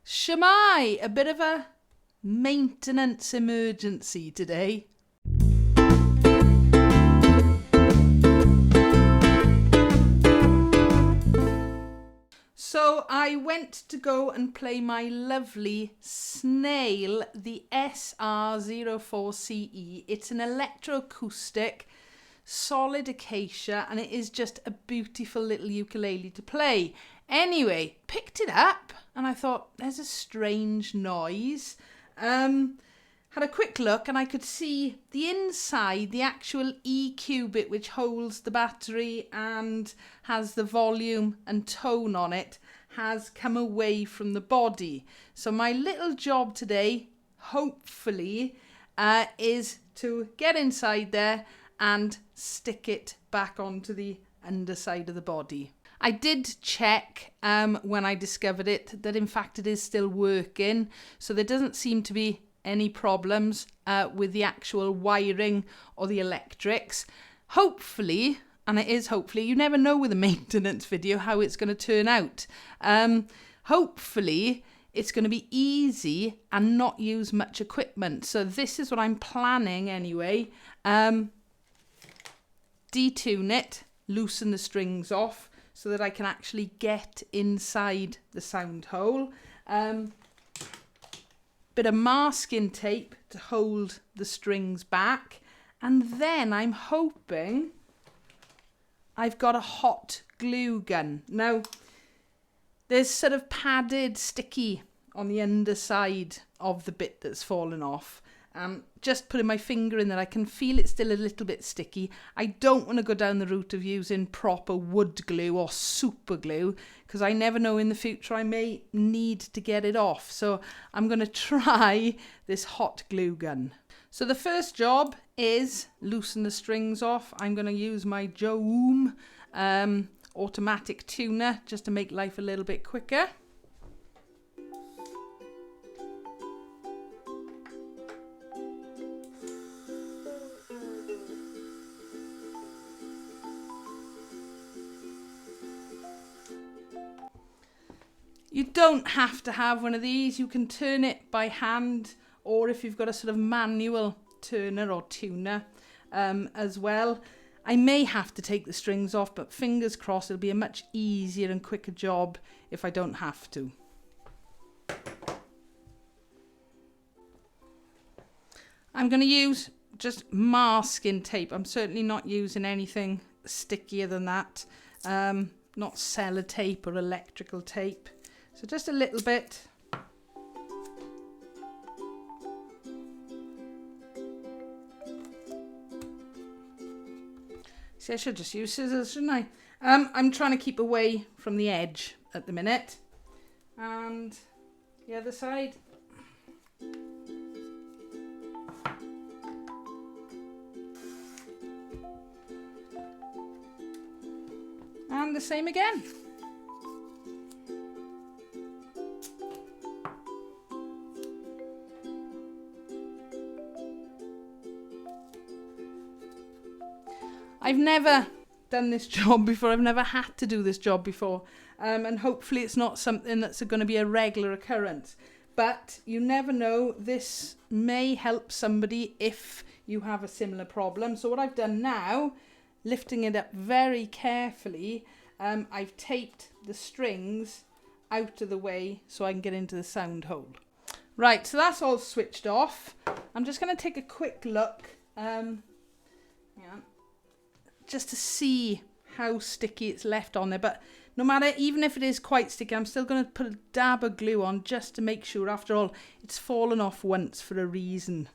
Shemai, a bit of a maintenance emergency today. So I went to go and play my lovely Snail, the SR-04CE. It's an electroacoustic, solid acacia, and it is just a beautiful little ukulele to play. Anyway, picked it up and I thought, there's a strange noise. Had a quick look and I could see the inside, the actual EQ bit which holds the battery and has the volume and tone on it, has come away from the body. So my little job today, hopefully, is to get inside there and stick it back onto the underside of the body. I did check when I discovered it that in fact it is still working, so there doesn't seem to be any problems with the actual wiring or the electrics. Hopefully, and it is hopefully, you never know with a maintenance video how it's going to turn out. Hopefully it's going to be easy and not use much equipment. So this is what I'm planning anyway. Detune it, loosen the strings off so that I can actually get inside the sound hole. Bit of masking tape to hold the strings back, and then I'm hoping I've got a hot glue gun. Now there's sort of padded sticky on the underside of the bit that's fallen off. Just putting my finger in there, I can feel it's still a little bit sticky. I don't want to go down the route of using proper wood glue or super glue because I never know in the future I may need to get it off. So I'm going to try this hot glue gun. So the first job is loosen the strings off. I'm going to use my Joom automatic tuner just to make life a little bit quicker. You don't have to have one of these. You can turn it by hand, or if you've got a sort of manual turner or tuner as well. I may have to take the strings off, but fingers crossed it'll be a much easier and quicker job if I don't have to. I'm going to use just masking tape. I'm certainly not using anything stickier than that. Not sellotape or electrical tape. So just a little bit. See, I should just use scissors, shouldn't I? I'm trying to keep away from the edge at the minute. And the other side. And the same again. I've never done this job before. I've never had to do this job before. And hopefully it's not something that's going to be a regular occurrence. But you never know. This may help somebody if you have a similar problem. So what I've done now, lifting it up very carefully, I've taped the strings out of the way so I can get into the sound hole. Right, so that's all switched off. I'm just going to take a quick look. Just to see how sticky it's left on there. But no matter, even if it is quite sticky, I'm still going to put a dab of glue on just to make sure. After all, it's fallen off once for a reason.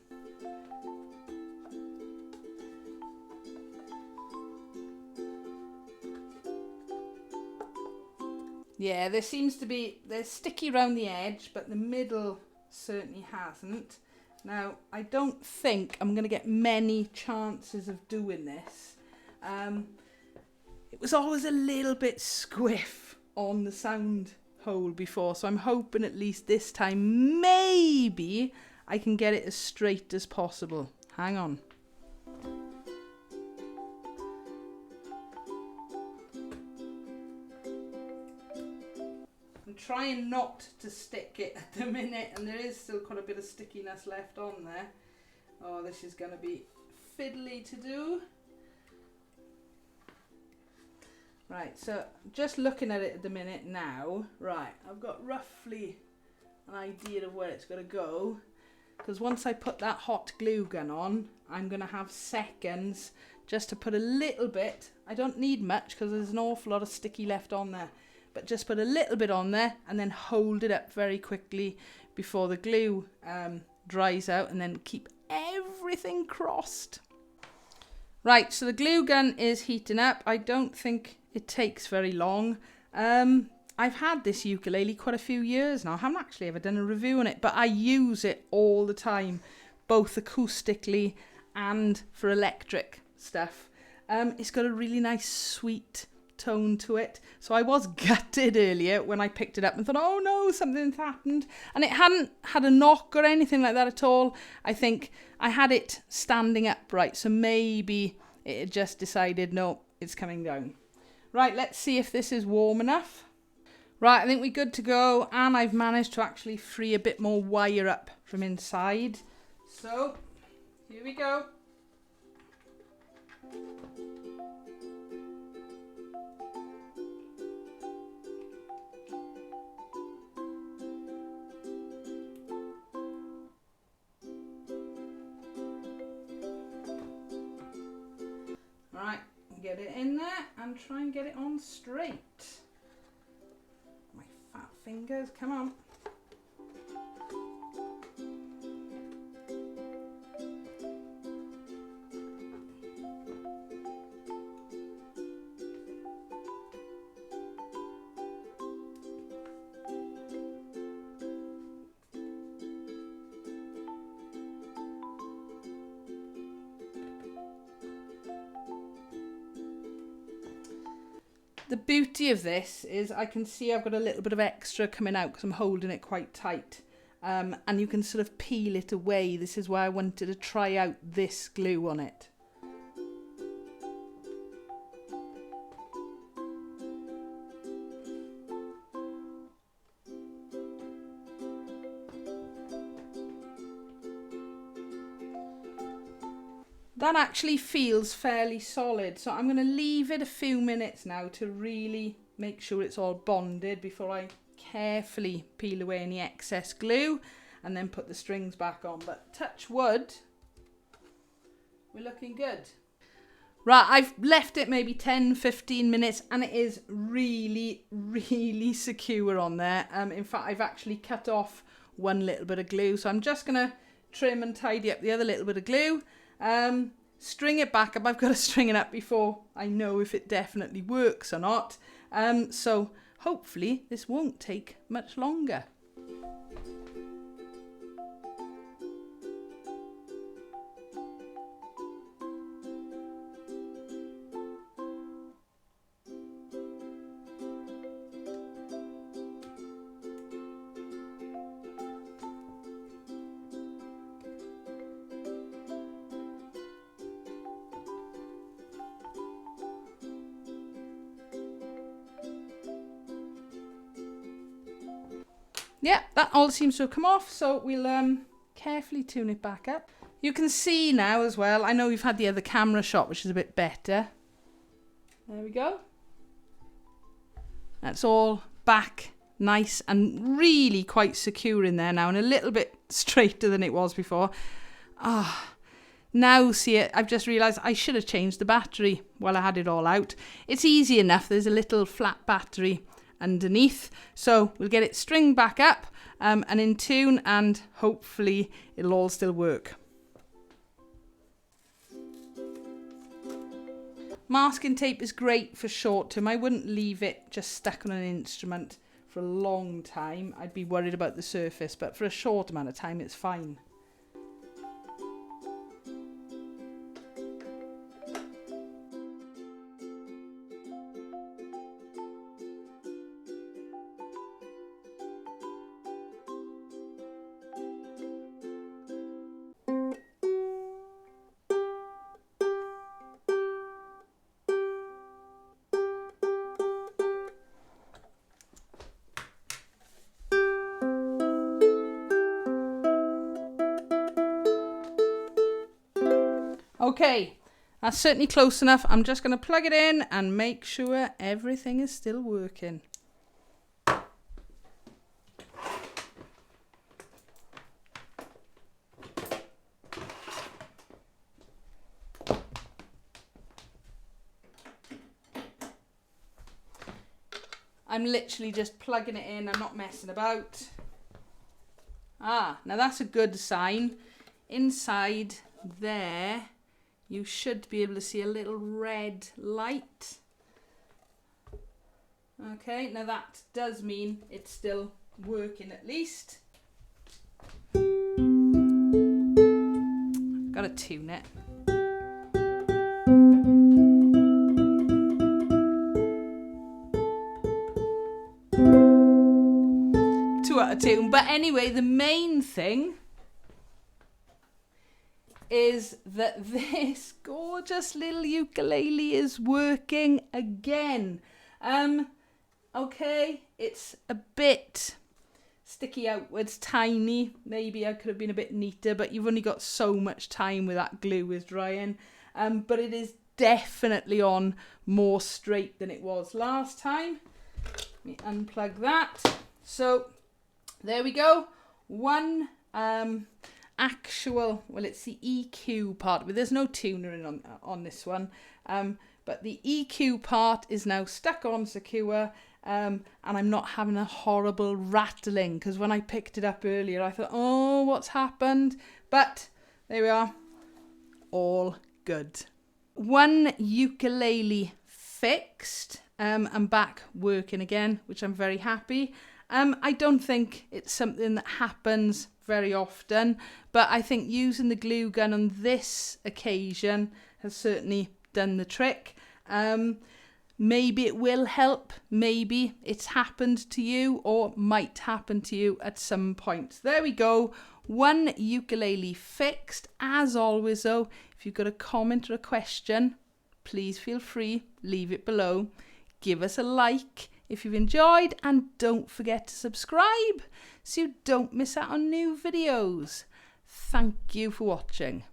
Yeah, there seems to be, they're sticky around the edge, but the middle certainly hasn't. Now, I don't think I'm going to get many chances of doing this. It was always a little bit squiff on the sound hole before, so I'm hoping at least this time maybe I can get it as straight as possible. Hang on. I'm trying not to stick it at the minute, and there is still quite a bit of stickiness left on there. Oh, this is going to be fiddly to do. Right, so just looking at it at the minute now, right, I've got roughly an idea of where it's going to go, because once I put that hot glue gun on, I'm going to have seconds just to put a little bit. I don't need much because there's an awful lot of sticky left on there, but just put a little bit on there and then hold it up very quickly before the glue dries out, and then keep everything crossed. Right, so the glue gun is heating up. I don't think it takes very long. I've had this ukulele quite a few years now. I haven't actually ever done a review on it, but I use it all the time, both acoustically and for electric stuff. It's got a really nice sweet tone to it. So I was gutted earlier when I picked it up and thought, oh no, something's happened. And it hadn't had a knock or anything like that at all. I think I had it standing upright, so maybe it had just decided, no, it's coming down. Right, let's see if this is warm enough. Right, I think we're good to go, and I've managed to actually free a bit more wire up from inside. So, here we go. Right, get it in there and try and get it on straight. My fat fingers, come on. The beauty of this is I can see I've got a little bit of extra coming out because I'm holding it quite tight, and you can sort of peel it away. This is why I wanted to try out this glue on it. That actually feels fairly solid, so I'm going to leave it a few minutes now to really make sure it's all bonded before I carefully peel away any excess glue and then put the strings back on. But touch wood, we're looking good. Right, I've left it maybe 10-15 minutes and it is really, really secure on there. In fact, I've actually cut off one little bit of glue, so I'm just going to trim and tidy up the other little bit of glue. String it back up. I've got to string it up before I know if it definitely works or not. So hopefully this won't take much longer. Yeah, that all seems to have come off, so we'll carefully tune it back up. You can see now as well, I know we've had the other camera shot, which is a bit better. There we go. That's all back nice and really quite secure in there now, and a little bit straighter than it was before. Now see it, I've just realised I should have changed the battery while I had it all out. It's easy enough, there's a little flat battery underneath, so we'll get it stringed back up and in tune, and hopefully it'll all still work. Masking tape is great for short term. I wouldn't leave it just stuck on an instrument for a long time. I'd be worried about the surface, but for a short amount of time it's fine. Okay, that's certainly close enough. I'm just going to plug it in and make sure everything is still working. I'm literally just plugging it in. I'm not messing about. Ah, now that's a good sign. Inside there, you should be able to see a little red light. Okay, now that does mean it's still working at least. Gotta tune it. Out of tune. But anyway, the main thing is that this gorgeous little ukulele is working again. Okay, it's a bit sticky outwards, tiny. Maybe I could have been a bit neater, but you've only got so much time with that glue is drying. But it is definitely on more straight than it was last time. Let me unplug that. So there we go. One actual, well, it's the EQ part, but there's no tuner in on this one. But the EQ part is now stuck on secure, and I'm not having a horrible rattling, because when I picked it up earlier, I thought, oh, what's happened? But there we are, all good. One ukulele fixed, and back working again, which I'm very happy. I don't think it's something that happens very often, but I think using the glue gun on this occasion has certainly done the trick. Maybe it will help, maybe it's happened to you or might happen to you at some point. There we go, one ukulele fixed. As always though, if you've got a comment or a question, please feel free, leave it below. Give us a like if you've enjoyed, and don't forget to subscribe so you don't miss out on new videos. Thank you for watching.